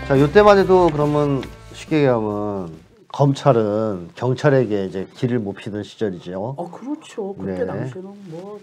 자, 이때만 해도 그러면 쉽게 얘기하면 검찰은 경찰에게 이제 길을 못 피던 시절이죠. 그렇죠. 그때 네. 당시에는 뭐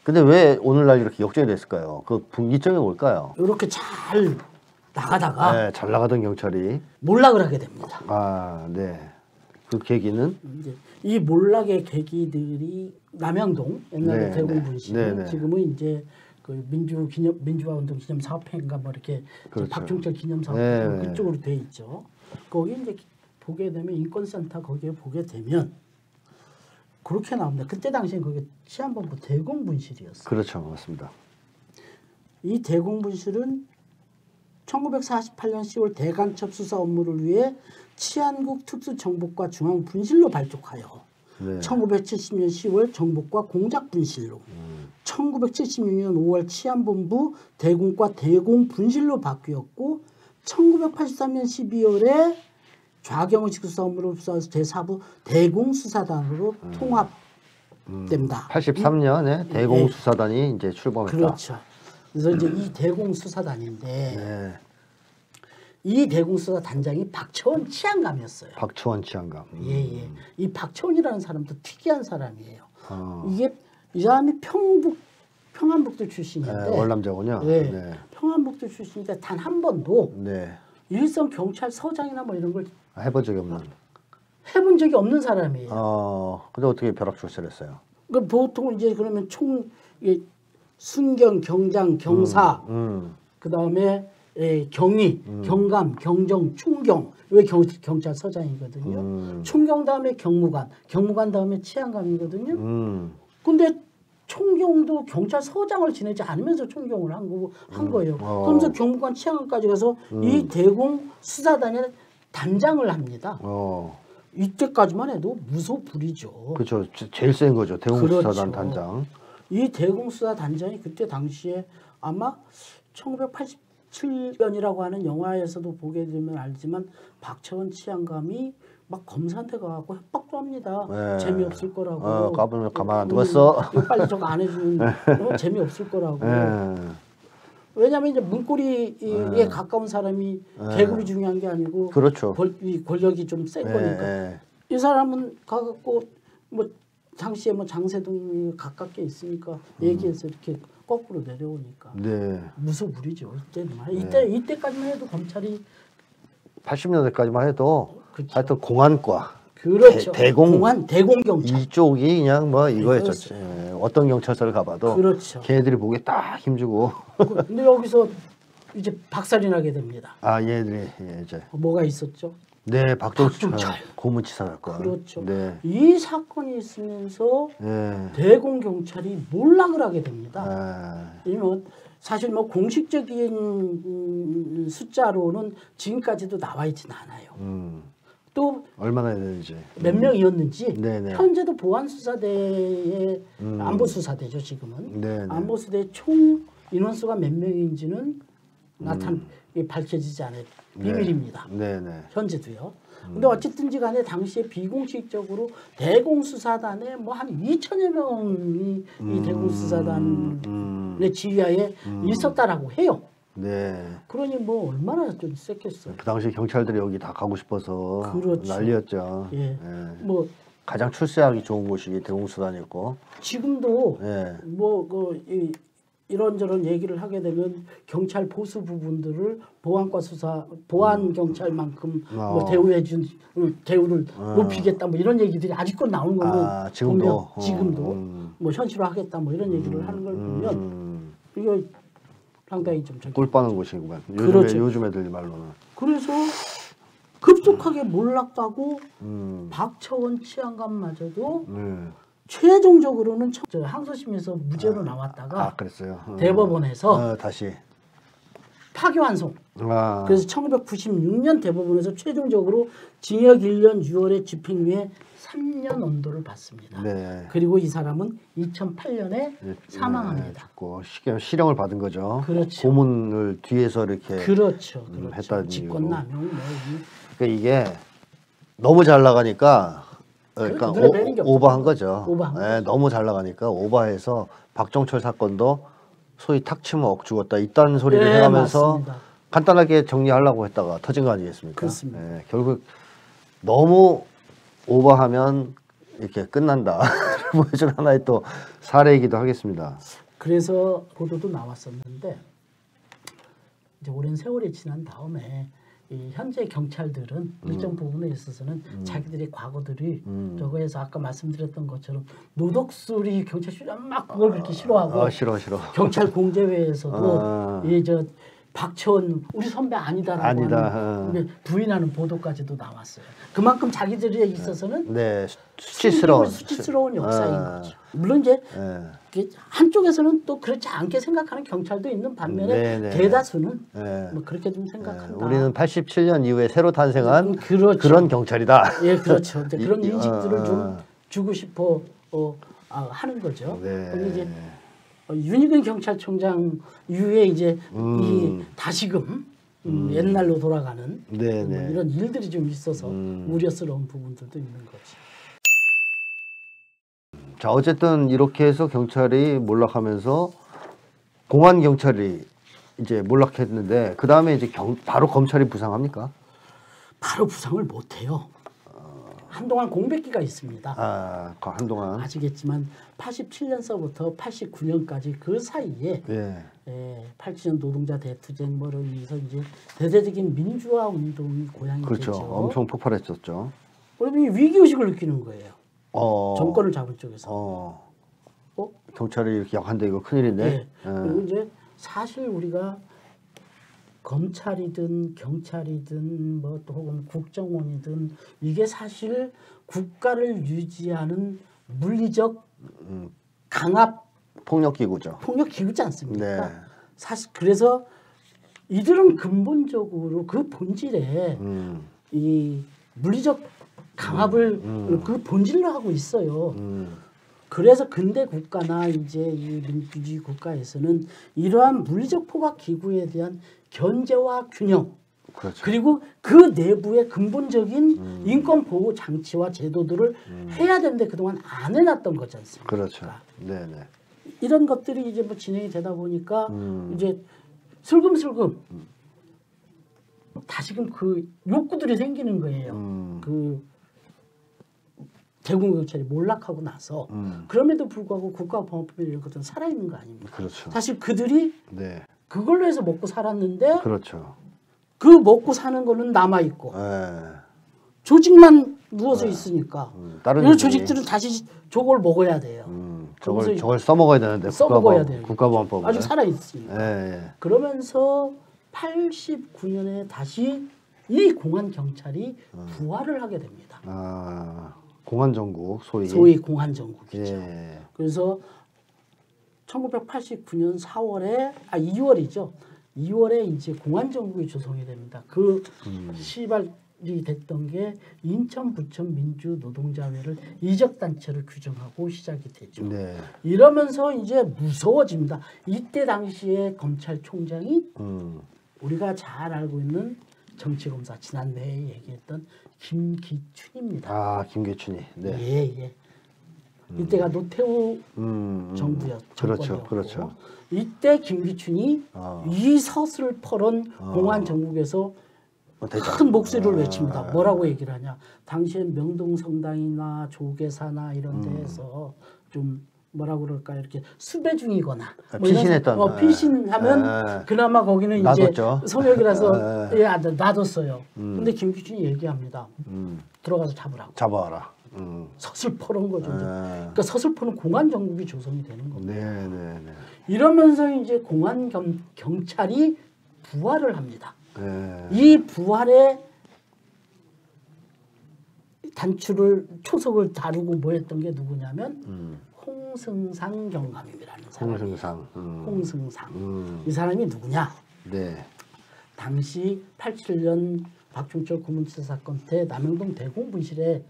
근데 왜 오늘날 이렇게 역전이 됐을까요? 그 분기점이 뭘까요? 이렇게 잘 나가다가 네, 잘 나가던 경찰이 몰락을 하게 됩니다. 아, 네. 그 계기는 이제 이 몰락의 계기들이 남양동 옛날에 네, 대공분실 네, 네. 지금은 이제 그 민주화운동 기념 사업회인가 뭐 이렇게 그렇죠. 박종철 기념 사업회 네, 그쪽으로 돼 있죠. 거기 이제 보게 되면 인권센터 거기에 보게 되면 그렇게 나옵니다. 그때 당시엔 그게 치안본부 대공분실이었어요. 그렇죠, 맞습니다. 이 대공분실은 1948년 10월 대간첩 수사 업무를 위해 치안국 특수정보과 중앙분실로 발족하여 네. 1970년 10월 정보과 공작분실로 1976년 5월 치안본부 대공과 대공분실로 바뀌었고 1983년 12월에 좌경의식 수사 업무를 수사해서 제4부 대공수사단으로 통합됩니다. 83년에 대공수사단이 이제 출범했다. 그렇죠. 그래서 이제 이 대공수사단인데 네. 이 대공수사 단장이 박처원 치안감이었어요. 박초원 치안감. 예예. 이 박처원이라는 사람도 특이한 사람이에요. 어. 이 사람이 평안북도 출신인데 네, 월남자군요. 예, 네. 평안북도 출신인데 단 한 번도 네. 일선 경찰서장이나 뭐 이런 걸 해본 적이 없는. 해본 적이 없는 사람이에요. 근데 어떻게 벼락 출세를 했어요? 그 보통 이제 그러면 순경, 경장, 경사, 그 다음에 경위, 경감, 경정, 충경, 왜 경찰서장이거든요. 충경 다음에 경무관, 경무관 다음에 치안감이거든요. 근데 총경도 경찰서장을 지내지 않으면서 총경을 한 거예요. 그러면서 경무관 치안관까지 가서 이 대공 수사단의 단장을 합니다. 이때까지만 해도 무소불위죠. 그렇죠. 제일 센 거죠. 대공수사단 그렇죠. 단장. 이 대공수사 단장이 그때 당시에 아마 1987년이라고 하는 영화에서도 보게 되면 알지만 박처원 치안감이 막 검사한테 가고 협박도 합니다. 네. 재미없을 거라고. 까불면 가만 안 두겠어. 빨리 저거 안 해주면 재미없을 거라고. 네. 왜냐하면 이제 문고리에 가까운 사람이 계급이 중요한 게 아니고 그렇죠. 이 권력이 좀 센 거니까. 이 사람은 가갖고 뭐 당시에 뭐 장세동이 가깝게 있으니까 얘기해서 이렇게 거꾸로 내려오니까 네. 무소불위죠. 이때까지만 해도 검찰이 80년대까지만 해도 그렇죠. 하여튼 공안과 그렇죠. 대공경찰 이쪽이 그냥 뭐 이거였죠. 그렇습니다. 어떤 경찰서를 가봐도 그렇죠. 걔네들이 보기에 딱 힘주고. 근데 여기서 이제 박살이 나게 됩니다. 얘들이 이제 뭐가 있었죠? 네, 박종철 고문치사 사건. 그렇죠. 네. 이 사건이 있으면서 대공경찰이 몰락을 하게 됩니다. 사실 뭐 공식적인 숫자로는 지금까지도 나와 있지는 않아요. 또 얼마나 해야 되는지 몇 명이었는지 네네. 현재도 보안수사대의 안보수사대죠 지금은. 네네. 안보수대 총 인원수가 몇 명인지는 밝혀지지 않아요. 비밀입니다. 네네. 현재도요. 근데 어쨌든지 간에 당시에 비공식적으로 대공수사단에 뭐 한 2천여 명이 이 대공수사단의 지휘하에 있었다라고 해요. 네. 그러니 뭐 얼마나 좀 셌겠어요. 그 당시 경찰들이 여기 다 가고 싶어서 그렇죠. 난리였죠. 뭐 가장 출세하기 좋은 곳이 대공수단이었고 지금도 뭐 이런저런 얘기를 하게 되면 경찰 보수 부분들을 보안과 수사, 보안 경찰만큼 뭐 대우를 높이겠다 뭐 이런 얘기들이 아직도 나오는 거면 지금도 뭐 현실화하겠다 뭐 이런 얘기를 하는 걸 보면 이거 상당히 좀 꿀 빠는 곳이구만. 그렇죠. 요즘 애들 말로는. 그래서 급속하게 몰락하고 박처원 치안감마저도 최종적으로는 항소심에서 무죄로 나왔다가 그랬어요. 대법원에서 다시 파기환송. 그래서 1996년 대법원에서 최종적으로 징역 1년 6월에 집행유예 3년 언도를 받습니다. 네. 그리고 이 사람은 2008년에 사망합니다. 죽고 실형을 받은 거죠. 그렇죠. 고문을 뒤에서 이렇게 그렇죠. 했다는 직권남용 그러니까 이게 너무 잘 나가니까 그러니까 오버한 거죠. 너무 잘 나가니까 오버해서 박종철 사건도 소위 탁 치면 억 죽었다 이딴 소리를 해가면서 맞습니다. 간단하게 정리하려고 했다가 터진 거 아니겠습니까? 그렇습니다. 예, 결국 너무 오버하면 이렇게 끝난다. 보여준 하나의 또 사례이기도 하겠습니다. 그래서 보도도 나왔었는데 이제 오랜 세월이 지난 다음에 이 현재 경찰들은 일정 부분에 있어서는 자기들의 과거들이 저거에서 아까 말씀드렸던 것처럼 노덕술이 경찰 출연 막 그걸 그렇게 싫어하고 싫어. 경찰 공제회에서도 이저 박천 우리 선배 아니다라고 하는 부인하는 보도까지도 나왔어요. 그만큼 자기들에 있어서는 네, 수치스러운 역사인 거죠. 물론 이제 한쪽에서는 또 그렇지 않게 생각하는 경찰도 있는 반면에 대다수는 뭐 그렇게 좀 생각한다. 우리는 87년 이후에 새로 탄생한 그렇죠. 그런 경찰이다. 예, 그렇죠. 이제 그런 인식들을 좀 주고 싶어 하는 거죠. 그런데 이제 윤희근 경찰청장 이후에 이제 이 다시금 옛날로 돌아가는 뭐 이런 일들이 좀 있어서 우려스러운 부분들도 있는 거지. 자, 어쨌든 이렇게 해서 경찰이 몰락하면서 공안 경찰이 이제 몰락했는데 그 다음에 이제 바로 검찰이 부상합니까? 바로 부상을 못해요. 한동안 공백기가 있습니다. 한동안 아시겠지만 87년서부터 89년까지 그 사이에 87년 노동자 대투쟁 뭐로 인해서 이제 대대적인 민주화 운동이 고양이 그렇죠. 됐죠. 엄청 폭발했었죠. 그러면 위기의식을 느끼는 거예요. 정권을 잡은 쪽에서. 경찰이 이렇게 약한데 이거 큰일인데. 그리고 이제 사실 우리가 검찰이든 경찰이든 뭐 또 혹은 국정원이든 이게 사실 국가를 유지하는 물리적 강압 폭력기구죠. 폭력기구지 않습니까? 사실 그래서 이들은 근본적으로 그 본질에 이 물리적 강압을 그 본질로 하고 있어요. 그래서 근대 국가나 이제 이 민주주의 국가에서는 이러한 물리적 포각 기구에 대한 견제와 균형, 그리고 그 내부의 근본적인 인권 보호 장치와 제도들을 해야 되는데 그동안 안 해놨던 거지 않습니까? 그렇죠. 네네. 이런 것들이 이제 뭐 진행이 되다 보니까 이제 슬금슬금 다시금 그 욕구들이 생기는 거예요. 그 대공경찰이 몰락하고 나서 그럼에도 불구하고 국가보안법이 이런 것들은 살아있는 거 아닙니까? 그렇죠. 사실 그들이 그걸로 해서 먹고 살았는데 그 먹고 사는 거는 남아있고 조직만 누워서 있으니까 이런 조직들은 다시 저걸 먹어야 돼요. 저걸 써먹어야 되는데 써먹어야 돼요. 국가보안법 아직 살아있으니까. 그러면서 89년에 다시 이 공안경찰이 부활을 하게 됩니다. 공안정국 소위 공안정국이죠. 그래서 1989년 2월이죠. 2월에 이제 공안정국이 조성이 됩니다. 그 시발이 됐던 게 인천 부천 민주 노동자회를 이적 단체를 규정하고 시작이 되죠. 이러면서 이제 무서워집니다. 이때 당시에 검찰총장이 우리가 잘 알고 있는 정치검사 지난해에 얘기했던 김기춘입니다. 김기춘이. 이때가 노태우 정부였죠. 그렇죠. 이때 김기춘이 이 서슬 퍼런 공안정국에서 큰 목소리를 외칩니다. 뭐라고 얘기를 하냐. 당시에 명동성당이나 조계사나 이런 데에서 좀 뭐라고 그럴까 이렇게 수배 중이거나 피신했던 피신하면 그나마 거기는 놔뒀죠. 이제 성역이라서 놔뒀어요. 근데 김기춘이 얘기합니다. 들어가서 잡아라. 서슬퍼런 거죠. 그러니까 서슬퍼는 공안정국이 조성이 되는 겁니다. 이러면서 이제 경찰이 부활을 합니다. 이 부활의 초석을 다루고 뭐 했던 게 누구냐면 홍승상 경감이라는 사람이에요. 홍승상. 이 사람이 누구냐? 당시 87년 박충철 구문치사 사건 때 남영동 대공분실에서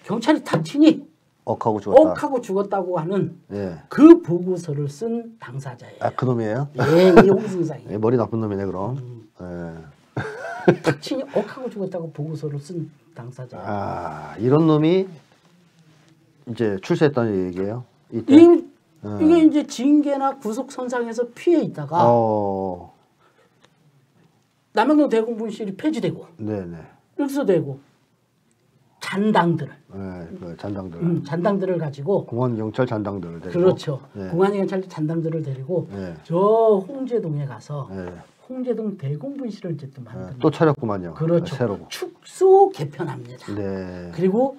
경찰이 닥치니 억하고 죽었다고 하는 그 보고서를 쓴 당사자예요. 그놈이에요? 이 홍승상이. 머리 나쁜 놈이네 그럼. 닥치니 억하고 죽었다고 보고서를 쓴 당사자예요. 이런 놈이 이제 출세했다는 얘기예요? 이게 이제 징계나 구속 선상에서 피해 있다가 남양동 대공분실이 폐지되고 네네. 흡수되고 잔당들을 그 잔당들. 잔당들을 가지고 공안 경찰 잔당들을 데리고. 그렇죠. 네. 공안 경찰 잔당들을 데리고 네. 저 홍제동에 가서 네. 홍제동 대공분실을 이제 또 만듭니다. 또 차렸구만요. 그렇죠. 새로. 축소 개편합니다. 네. 그리고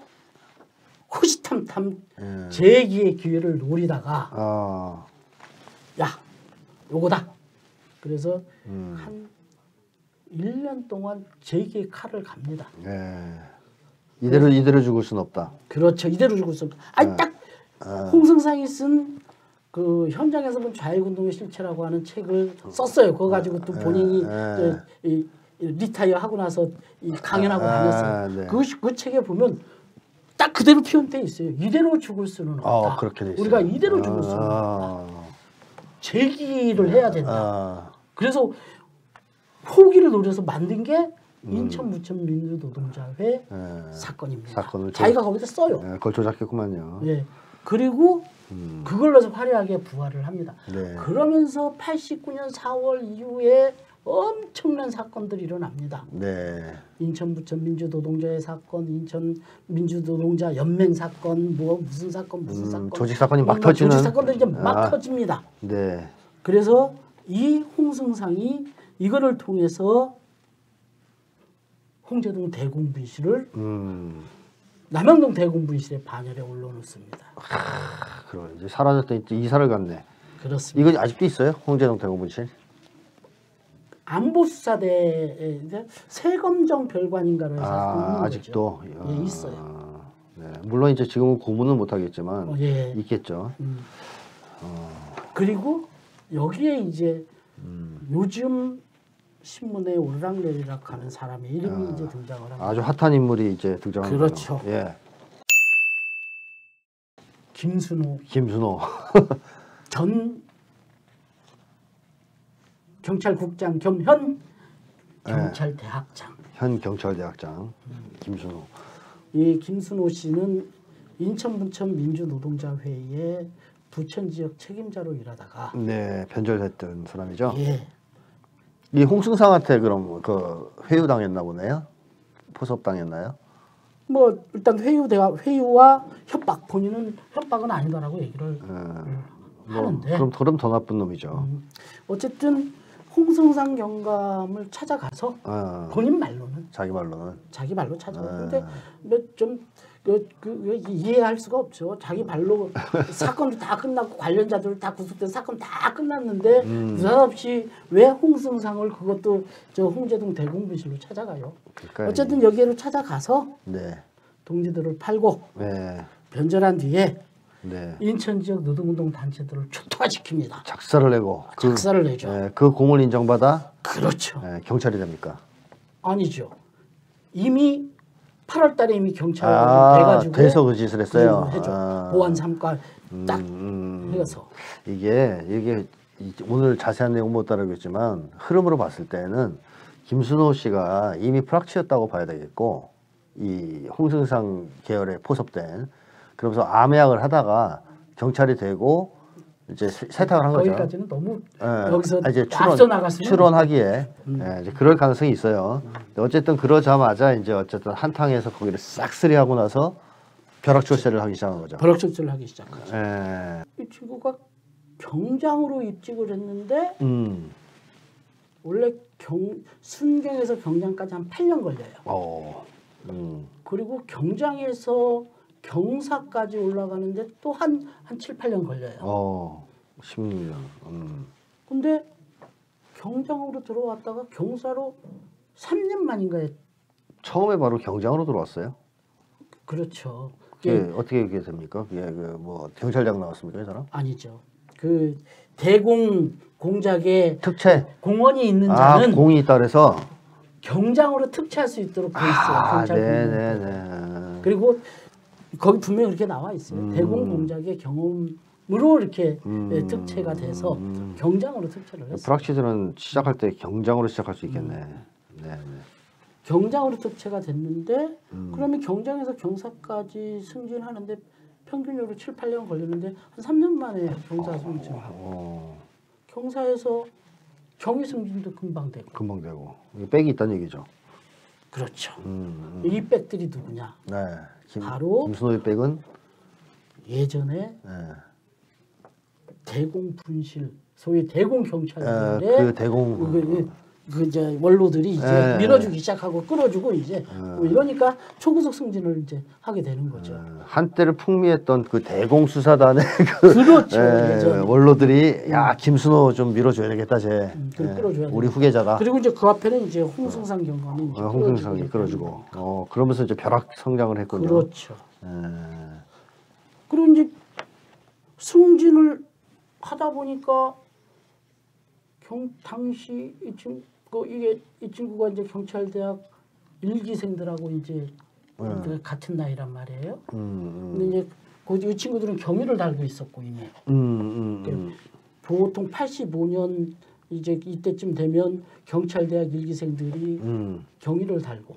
호시탐탐 네. 재기의 기회를 노리다가 아. 야 요거다. 그래서 음. 한 1년 동안 재기의 칼을 갑니다. 네. 이대로 죽을 순 없다. 그렇죠. 이대로 죽을 수 없다. 아니 딱 홍승상이 쓴 그 현장에서 본 좌익운동의 실체라고 하는 책을 썼어요. 그거 가지고 또 본인이 이 리타이어 하고 나서 이 강연하고 다녔어요. 네. 그 책에 보면 딱 그대로 표현돼 있어요. 이대로 죽을 수는 없다. 그렇게 돼 있어요. 우리가 이대로 죽을 수는 없다. 재기를 해야 된다. 그래서 포기를 노려서 만든 게 인천 부천 민주노동자회 사건입니다. 사건을 자기가 거기다 써요. 그걸 조작했구만요. 예. 그리고 그걸로 해서 화려하게 부활을 합니다. 네. 그러면서 89년 4월 이후에 엄청난 사건들이 일어납니다. 네. 인천 부천 민주노동자회 사건, 인천 민주노동자 연맹 사건, 뭐 무슨 사건 무슨 사건, 조직 사건이 막 터지는. 조직 사건들이 이제 막 터집니다. 네. 그래서 이 홍승상이 이거를 통해서 홍제동 대공분실을 남양동 대공분실의 반열에 올려놓습니다. 그럼 이제 사라졌더니 이사를 갔네. 그렇습니다. 이거 아직도 있어요? 홍제동 대공분실? 안보수사대에 세검정 별관인가로 해서 있는 거죠. 아직도 예, 있어요. 네. 물론 이제 지금은 고문은 못 하겠지만 예. 있겠죠. 그리고 여기에 이제 요즘 신문에 오르락내리락 하는 사람의 이름이 이제 등장을 합니다. 아주 핫한 인물이 이제 등장하는 그렇죠. 거죠. 예. 김순호 김순호. 전 경찰국장 겸 현 경찰대학장. 현 경찰대학장 김순호. 이 김순호 씨는 인천 부천 민주노동자회의 부천 지역 책임자로 일하다가 네, 변절됐던 사람이죠. 예. 이 홍승상한테 그럼 그 회유당했나 보네요. 포섭당했나요? 뭐 일단 회유와 협박, 본인은 협박은 아니다라고 얘기를 하는데 그럼 더 나쁜 놈이죠. 어쨌든 홍승상 경감을 찾아가서 본인 말로는 자기 말로 찾아갔는데 좀 이해할 수가 없죠. 자기 말로 사건도 다 끝났고 관련자들 다 구속된 사건 다 끝났는데 느닷없이 왜 홍승상을 그것도 저 홍제동 대공분실로 찾아가요. 그러니까 어쨌든 여기로 찾아가서 네. 동지들을 팔고 네. 변절한 뒤에 네. 인천 지역 노동운동 단체들을 초토화시킵니다. 작사를 내고 작사를 내죠. 네, 그 공을 인정받아 그렇죠. 경찰이 됩니까? 아니죠. 이미 8월 달에 이미 경찰이 돼가지고 돼서 그 짓을 했어요. 해줘. 보안 3과 딱 해서 이게 오늘 자세한 내용 못 다루겠지만 흐름으로 봤을 때는 김순호 씨가 이미 프락치였다고 봐야 되겠고 이 홍승상 계열에 포섭된 그러면서 암약을 하다가 경찰이 되고 이제 세탁을 한 거죠. 거기까지는 너무 여기서 이제 앞서 나갔으면 추론하기에 이제 그럴 가능성이 있어요. 어쨌든 그러자마자 이제 어쨌든 한탕에서 거기를 싹쓸이하고 나서 벼락출세를 하기 시작한 거죠. 벼락출세를 하기 시작하죠. 예. 이 친구가 경장으로 입직을 했는데 원래 순경에서 경장까지 한 8년 걸려요. 그리고 경장에서 경사까지 올라가는데 또 한 7, 8년 걸려요. 16년. 근데 경장으로 들어왔다가 경사로 3년 만인가에 처음에 바로 경장으로 들어왔어요? 그렇죠. 그게 어떻게 그게 됩니까? 그게 뭐 경찰장 나왔습니까, 이 사람? 아니죠. 그 대공 공작에 특채 공원이 있는 자는 공이 있다 그래서 경장으로 특채할 수 있도록 돼 있어요. 경찰 네네네. 그리고 거기 분명히 그렇게 나와 있어요. 대공 공작의 경험으로 이렇게 특채가 돼서 경장으로 특채를 했어요. 프락치들은 시작할 때 경장으로 시작할 수 있겠네. 네. 경장으로 특채가 됐는데 그러면 경장에서 경사까지 승진하는데 평균적으로 7, 8년 걸렸는데 한 3년 만에 경사 승진. 경사에서 경위 승진도 금방 되고. 금방 되고. 이게 백이 있다는 얘기죠. 그렇죠. 이 백들이 누구냐? 네. 바로 김순호의 백은 예전에 네. 대공 분실, 소위 대공 경찰들의 그 대공 그 이제 원로들이 이제 밀어주기 시작하고 끌어주고 이제 뭐 이러니까 초구속 승진을 이제 하게 되는 거죠. 한때를 풍미했던 그 대공 수사단의 그 그렇죠. 예전. 원로들이 야 김순호 좀 밀어줘야 되겠다 쟤. 끌어줘야 우리 후계자다. 그리고 이제 그 앞에는 이제 홍승상 경관이 이제 홍승상이 끌어주고. 그러면서 이제 벼락 성장을 했군요. 그렇죠. 그리고 이제 승진을 하다 보니까 당시 이 친구가 이제 경찰대학 일기생들하고 이제 같은 나이란 말이에요. 근데 이제 이 친구들은 경위를 달고 있었고 이미. 보통 85년 이제 이때쯤 되면 경찰대학 일기생들이 경위를 달고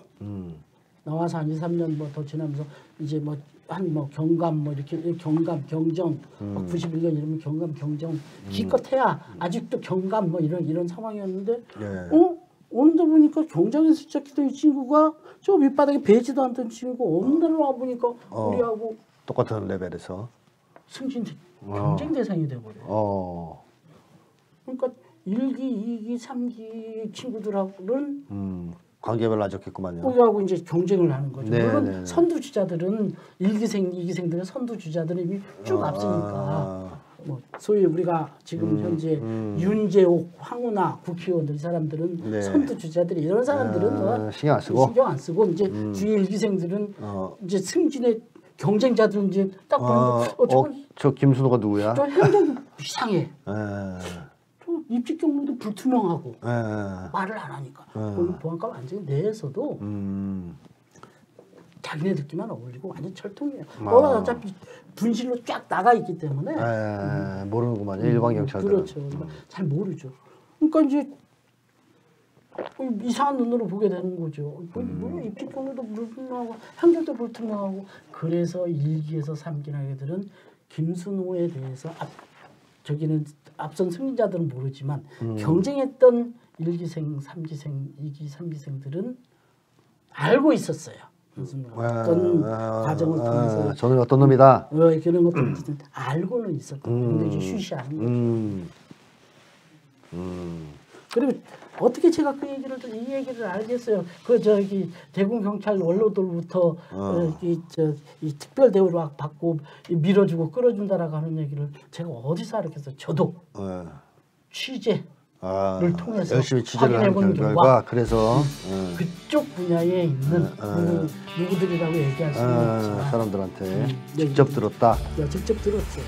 나와서 한 2, 3년 뭐 더 지나면서 이제 뭐 한 뭐 경감 뭐 이렇게 경감 경정 91년 이러면 경감 경정 기껏 해야 아직도 경감 뭐 이런 상황이었는데 오는데 보니까 경장에서 시작했던 이 친구가 저 밑바닥에 배지도 않던 친구가 어느 날 와 보니까 우리하고 똑같은 레벨에서 승진 경쟁 대상이 돼버려요. 그러니까 1기, 2기, 3기 친구들하고는 관계별 나졌겠구만요. 우리하고 이제 경쟁을 하는 거죠. 네, 물론 네. 선두주자들은 1기생, 2기생들은 선두주자들은 이미 쭉 앞서니까 뭐 소위 우리가 지금 현재 윤재옥, 황운하 국회의원들 이 사람들은 네. 선두주자들이 이런 사람들은 뭐 신경 안 쓰고 이제 주위 1기생들은 이제 승진의 경쟁자들은 이제 딱 보면 저 김순호가 누구야? 저 행동이 이상해. 또 입직 경로도 불투명하고 말을 안 하니까 보안과 완전히 내에서도 자기네들끼리만 어울리고 완전 철통이에요. 워낙 어차피 분실로 쫙 나가 있기 때문에 모르는구만요. 일반 경찰들은. 그렇죠. 잘 모르죠. 그러니까 이제 이상한 눈으로 보게 되는 거죠. 뭐 입직 경로도 불투명하고 행정도 불투명하고 그래서 1기에서 3기 나게들은 김순호에 대해서 저기는 앞선 승리자들은 모르지만 경쟁했던 1기생, 3기생, 2기, 3기생들은 알고 있었어요. 어떤 과정을 통해서 저는 어떤 놈이다. 그런 것들 알고는 있었거든요. 근데 이제 쉬쉬하는 거죠. 그리고 어떻게 제가 이 얘기를 알겠어요. 그 저기 대군 경찰 원로들부터 이 특별 대우를 받고 밀어주고 끌어준다라고 하는 얘기를 제가 어디서 알았겠어요. 저도 취재를 통해서 열심히 취재를 한 결과 그래서 그쪽 분야에 있는 누구들이라고 얘기할 수는 없지만 사람들한테 직접 들었다. 직접 들었죠.